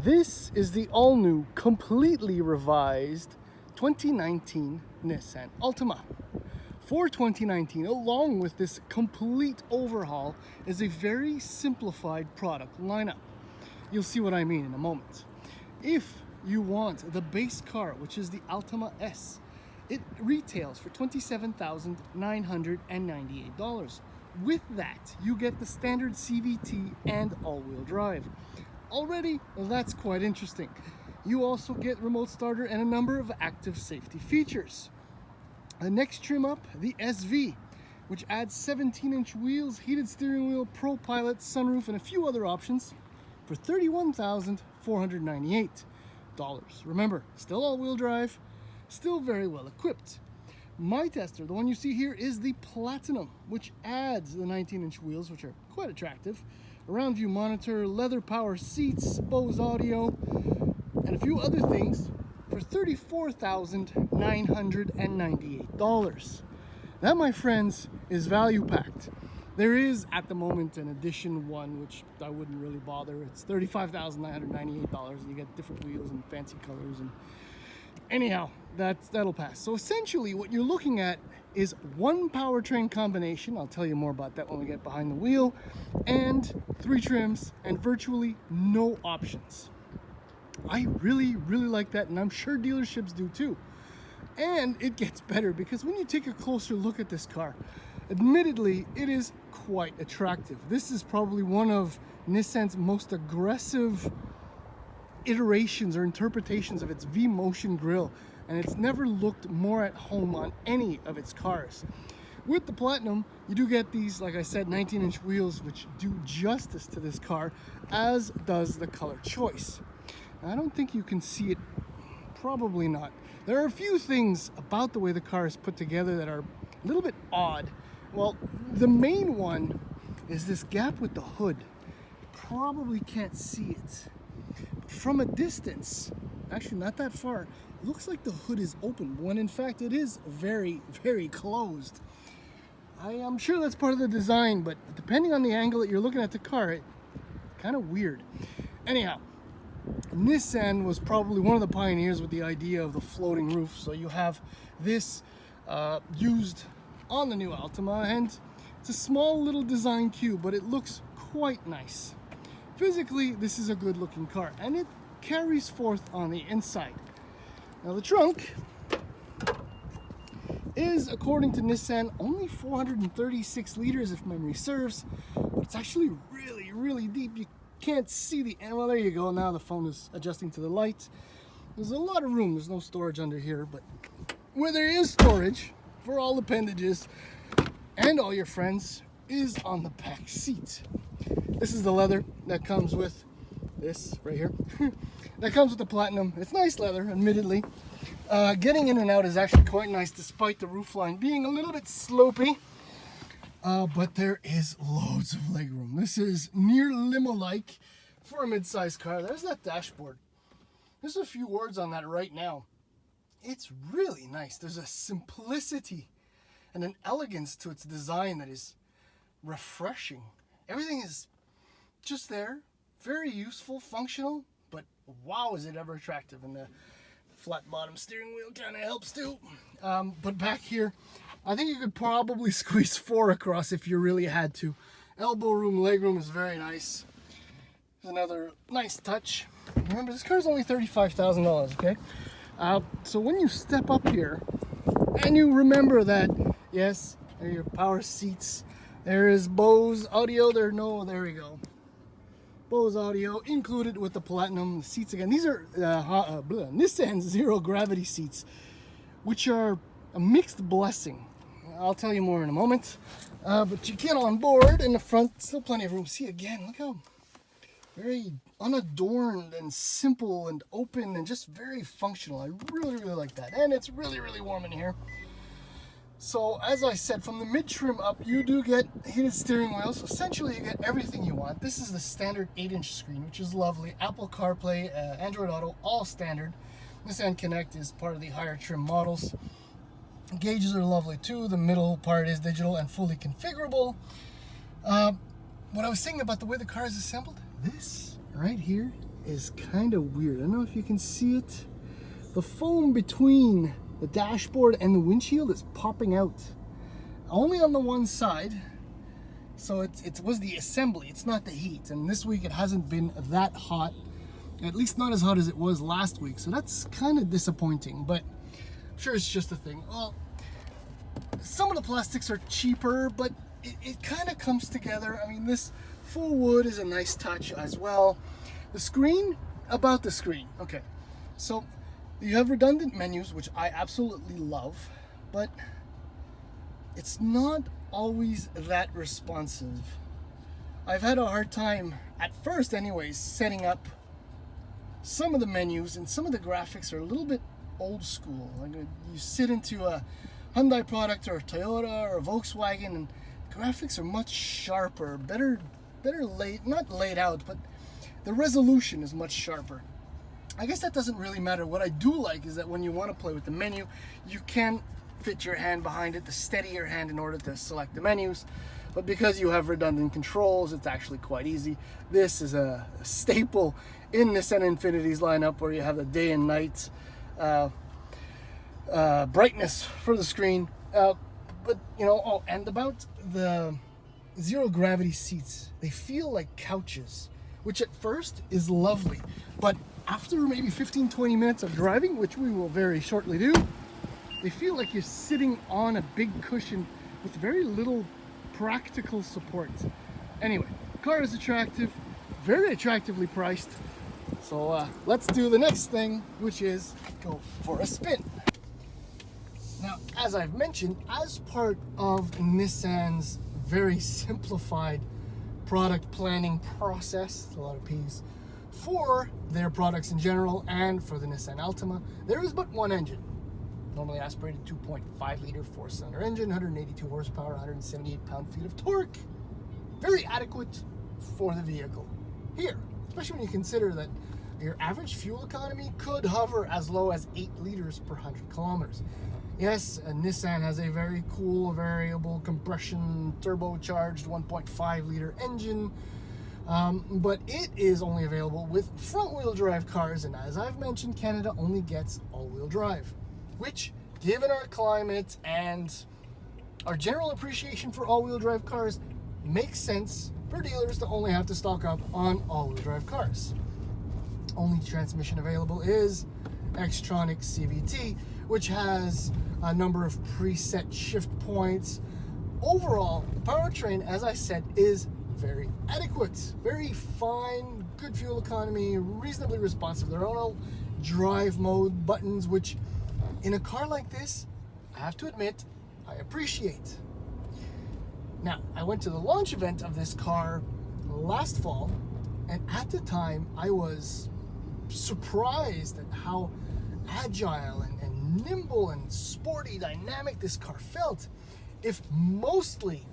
This is the all-new, completely revised 2019 Nissan Altima. For 2019, along with this complete overhaul, is a very simplified product lineup. You'll see what I mean in a moment. If you want the base car, which is the Altima S, it retails for $27,998. With that, you get the standard CVT and all-wheel drive. Already, well, that's quite interesting. You also get remote starter and a number of active safety features. The next trim up, the SV, which adds 17-inch wheels, heated steering wheel, Pro Pilot, sunroof, and a few other options for $31,498. Remember, still all-wheel drive, still very well equipped. My tester, the one you see here, is the Platinum, which adds the 19-inch wheels, which are quite attractive, a round view monitor, leather power seats, Bose audio, and a few other things for $34,998. That, my friends, is value packed. There is at the moment an edition one, which I wouldn't really bother. It's $35,998 and you get different wheels and fancy colors, and anyhow, that'll pass. So essentially what you're looking at is one powertrain combination, I'll tell you more about that when we get behind the wheel, and 3 trims and virtually no options. I really like that, and I'm sure dealerships do too. And it gets better, because when you take a closer look at this car, admittedly, it is quite attractive. This is probably one of Nissan's most aggressive iterations or interpretations of its V-Motion grille, and it's never looked more at home on any of its cars. With the Platinum, you do get these, like I said, 19-inch wheels, which do justice to this car, as does the color choice. I don't think you can see it, probably not. There are a few things about the way the car is put together that are a little bit odd. Well, the main one is this gap with the hood. You probably can't see it. From a distance, actually not that far, it looks like the hood is open, when in fact it is very closed. I am sure that's part of the design, but depending on the angle that you're looking at the car, it's kind of weird. Anyhow, Nissan was probably one of the pioneers with the idea of the floating roof. So you have this used on the new Altima, and it's a small little design cube, but it looks quite nice. Physically, this is a good looking car, and it carries forth on the inside. Now the trunk is, according to Nissan, only 436 liters if memory serves, but it's actually really deep. You can't see the, well, there you go. Now the phone is adjusting to the light. There's a lot of room. There's no storage under here, but where there is storage for all appendages and all your friends is on the back seat. This is the leather that comes with this right here. That comes with the Platinum. It's nice leather, admittedly. Getting in and out is actually quite nice, despite the roofline being a little bit slopey. But there is loads of legroom. This is near limo-like for a mid-sized car. There's that dashboard. There's a few words on that right now. It's really nice. There's a simplicity and an elegance to its design that is refreshing. Everything is just there, very useful, functional, but wow, is it ever attractive. And the flat bottom steering wheel kind of helps too. But back here, I think you could probably squeeze 4 across if you really had to. Elbow room, legroom is very nice. There's another nice touch. Remember, this car is only $35,000, okay? So when you step up here, and you remember that, yes, there are your power seats. There is Bose audio. There we go. Bose audio included with the Platinum. The seats again. These are Nissan zero gravity seats, which are a mixed blessing. I'll tell you more in a moment. But you get on board in the front, still plenty of room. See again, look how very unadorned and simple and open and just very functional. I really like that. And it's really warm in here. So as I said, from the mid-trim up, you do get heated steering wheels. So essentially you get everything you want. This is the standard 8-inch screen, which is lovely. Apple CarPlay, Android Auto, all standard. Nissan Connect is part of the higher trim models. Gauges are lovely too. The middle part is digital and fully configurable. What I was saying about the way the car is assembled, this right here is kind of weird. I don't know if you can see it. The foam between the dashboard and the windshield is popping out. Only on the one side. So it was the assembly, it's not the heat. And this week it hasn't been that hot. At least not as hot as it was last week. So that's kind of disappointing, but I'm sure it's just a thing. Well, some of the plastics are cheaper, but it kind of comes together. I mean, this full wood is a nice touch as well. The screen, about the screen. Okay, so you have redundant menus, which I absolutely love, but it's not always that responsive. I've had a hard time, at first anyways, setting up some of the menus, and some of the graphics are a little bit old school. Like you sit into a Hyundai product or a Toyota or a Volkswagen, and graphics are much sharper, better not laid out, but the resolution is much sharper. I guess that doesn't really matter. What I do like is that when you want to play with the menu, you can fit your hand behind it to steady your hand in order to select the menus. But because you have redundant controls, it's actually quite easy. This is a staple in Nissan Infinity's lineup, where you have the day and night brightness for the screen. But you know, oh, and about the zero gravity seats, they feel like couches, which at first is lovely, but after maybe 15-20 minutes of driving, which we will very shortly do, they feel like you're sitting on a big cushion with very little practical support. Anyway, the car is attractive, very attractively priced. So let's do the next thing, which is go for a spin. Now, as I've mentioned, as part of Nissan's very simplified product planning process, a lot of P's, for their products in general and for the Nissan Altima, there is but one engine. Normally aspirated 2.5 liter 4-cylinder engine, 182 horsepower, 178 pound-feet of torque. Very adequate for the vehicle. Here, especially when you consider that your average fuel economy could hover as low as 8 liters per 100 kilometers. Yes, Nissan has a very cool variable compression turbocharged 1.5 liter engine, but it is only available with front-wheel drive cars, and as I've mentioned, Canada only gets all-wheel drive, which, given our climate and our general appreciation for all-wheel drive cars, makes sense for dealers to only have to stock up on all-wheel drive cars. Only transmission available is Xtronic CVT, which has a number of preset shift points. Overall, the powertrain, as I said, is very adequate, very fine, good fuel economy, reasonably responsive. There are no drive mode buttons, which in a car like this, I have to admit, I appreciate. Now, I went to the launch event of this car last fall, and at the time I was surprised at how agile and nimble and sporty, dynamic this car felt, if mostly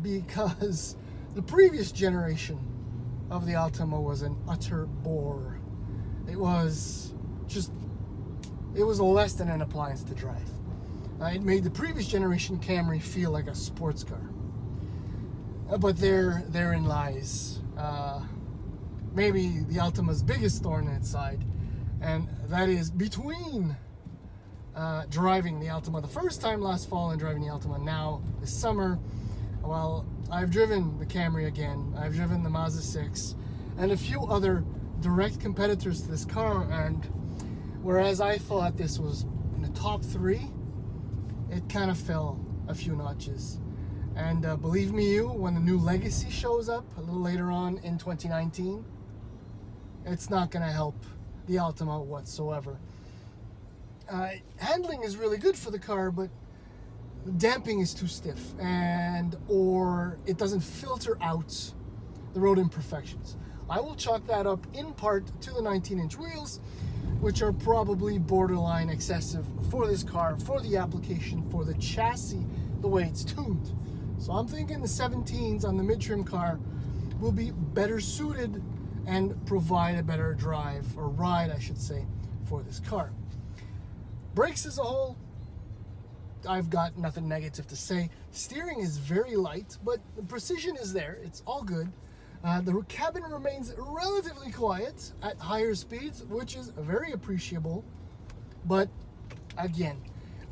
because the previous generation of the Altima was an utter bore. It was less than an appliance to drive. It made the previous generation Camry feel like a sports car. But therein lies maybe the Altima's biggest thorn in its side, and that is between driving the Altima the first time last fall and driving the Altima now this summer. Well, I've driven the Camry again, I've driven the Mazda 6, and a few other direct competitors to this car, and whereas I thought this was in the top 3, it kind of fell a few notches. And believe me you, when the new Legacy shows up a little later on in 2019, it's not going to help the Altima whatsoever. Handling is really good for the car, but damping is too stiff, or it doesn't filter out the road imperfections. I will chalk that up in part to the 19-inch wheels, which are probably borderline excessive for this car, for the application, for the chassis, the way it's tuned. So I'm thinking the 17s on the mid-trim car will be better suited and provide a better drive, or ride I should say, for this car. Brakes as a whole, I've got nothing negative to say. Steering is very light, but the precision is there. It's all good. The cabin remains relatively quiet at higher speeds, which is very appreciable. But again,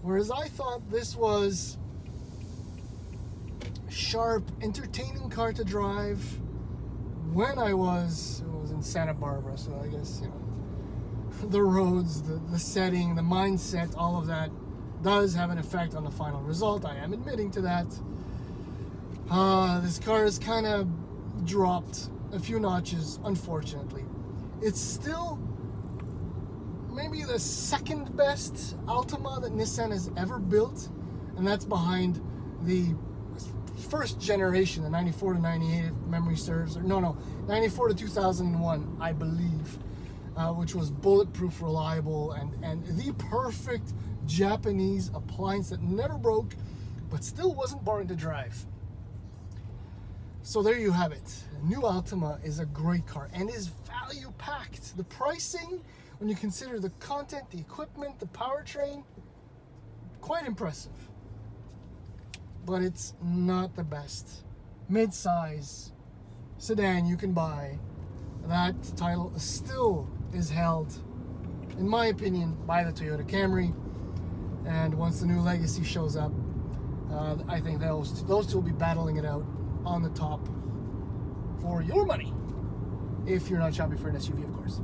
whereas I thought this was a sharp, entertaining car to drive when it was in Santa Barbara, so I guess, you know, the roads, the setting, the mindset, all of that does have an effect on the final result. I am admitting to that. This car has kind of dropped a few notches, unfortunately. It's still maybe the second best Altima that Nissan has ever built, and that's behind the first generation, the 94 to 98, if memory serves, or no, 94 to 2001, I believe, which was bulletproof, reliable, and the perfect Japanese appliance that never broke, but still wasn't boring to drive. So there you have it. The new Altima is a great car and is value packed. The pricing, when you consider the content, the equipment, the powertrain, quite impressive. But it's not the best mid-size sedan you can buy. That title still is held, in my opinion, by the Toyota Camry. And once the new Legacy shows up, I think those two will be battling it out on the top for your money, if you're not shopping for an SUV, of course.